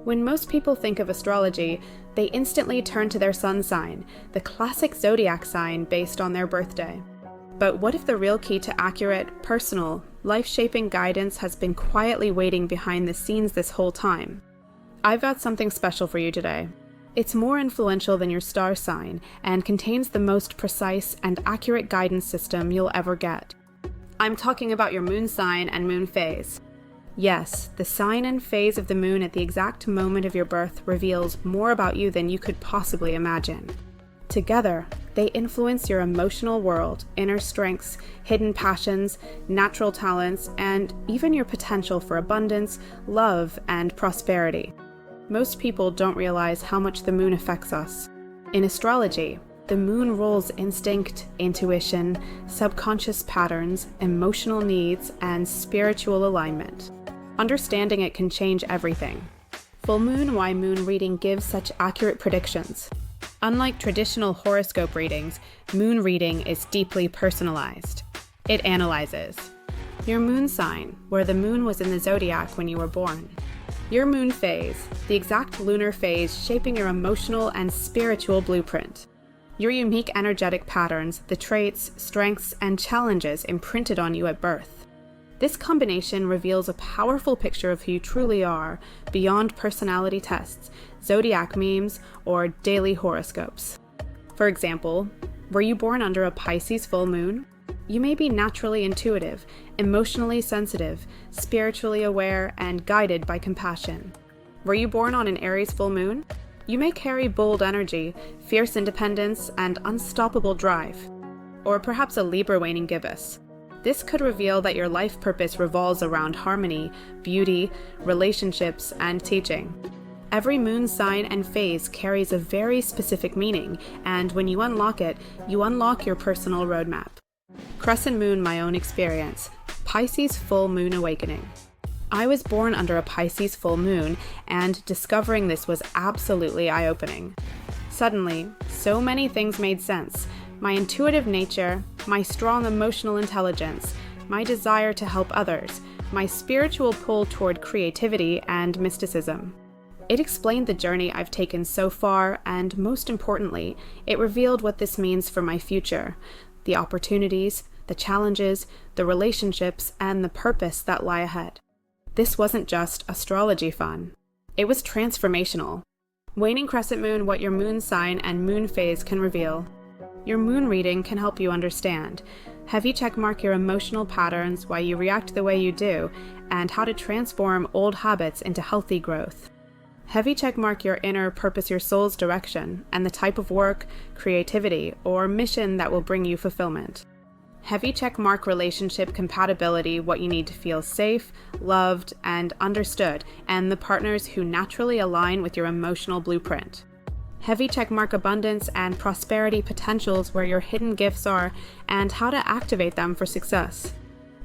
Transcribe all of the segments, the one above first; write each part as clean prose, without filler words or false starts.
When most people think of astrology, they instantly turn to their sun sign, the classic zodiac sign based on their birthday. But what if the real key to accurate, personal, life-shaping guidance has been quietly waiting behind the scenes this whole time? I've got something special for you today. It's more influential than your star sign and contains the most precise and accurate guidance system you'll ever get. I'm talking about your moon sign and moon phase. Yes, the sign and phase of the moon at the exact moment of your birth reveals more about you than you could possibly imagine. Together, they influence your emotional world, inner strengths, hidden passions, natural talents, and even your potential for abundance, love, and prosperity. Most people don't realize how much the moon affects us. In astrology, the moon rules instinct, intuition, subconscious patterns, emotional needs, and spiritual alignment. Understanding it can change everything. Full moon why moon reading gives such accurate predictions. Unlike traditional horoscope readings, moon reading is deeply personalized. It analyzes your moon sign, where the moon was in the zodiac when you were born. Your moon phase, the exact lunar phase shaping your emotional and spiritual blueprint. Your unique energetic patterns, the traits, strengths, and challenges imprinted on you at birth. This combination reveals a powerful picture of who you truly are, beyond personality tests, zodiac memes, or daily horoscopes. For example, were you born under a Pisces full moon? You may be naturally intuitive, emotionally sensitive, spiritually aware, and guided by compassion. Were you born on an Aries full moon? You may carry bold energy, fierce independence, and unstoppable drive. Or perhaps a Libra waning Gibbous. This could reveal that your life purpose revolves around harmony, beauty, relationships, and teaching. Every moon sign and phase carries a very specific meaning, and when you unlock it, you unlock your personal roadmap. Crescent moon, my own experience. Pisces full moon awakening. I was born under a Pisces full moon, and discovering this was absolutely eye-opening. Suddenly, so many things made sense. My intuitive nature, my strong emotional intelligence, my desire to help others, my spiritual pull toward creativity and mysticism. It explained the journey I've taken so far, and most importantly, it revealed what this means for my future, the opportunities, the challenges, the relationships, and the purpose that lie ahead. This wasn't just astrology fun. It was transformational. Waning crescent moon, what your moon sign and moon phase can reveal. Your moon reading can help you understand. Heavy checkmark your emotional patterns, why you react the way you do, and how to transform old habits into healthy growth. Heavy checkmark your inner purpose, your soul's direction, and the type of work, creativity, or mission that will bring you fulfillment. Heavy checkmark relationship compatibility, what you need to feel safe, loved, and understood, and the partners who naturally align with your emotional blueprint. Heavy checkmark abundance and prosperity potentials, where your hidden gifts are, and how to activate them for success.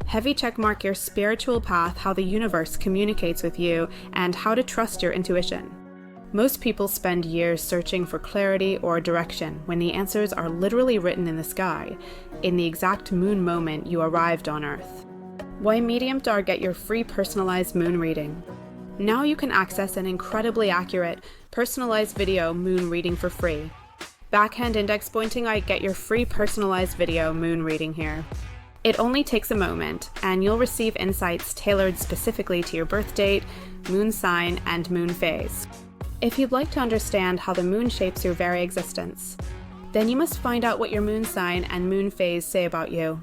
Heavy checkmark your spiritual path, how the universe communicates with you, and how to trust your intuition. Most people spend years searching for clarity or direction when the answers are literally written in the sky, in the exact moon moment you arrived on Earth. Why Medium.Dar get your free personalized moon reading. Now you can access an incredibly accurate, personalized video moon reading for free. Backhand index pointing, I get your free personalized video moon reading here. It only takes a moment, and you'll receive insights tailored specifically to your birth date, moon sign, and moon phase. If you'd like to understand how the moon shapes your very existence, then you must find out what your moon sign and moon phase say about you.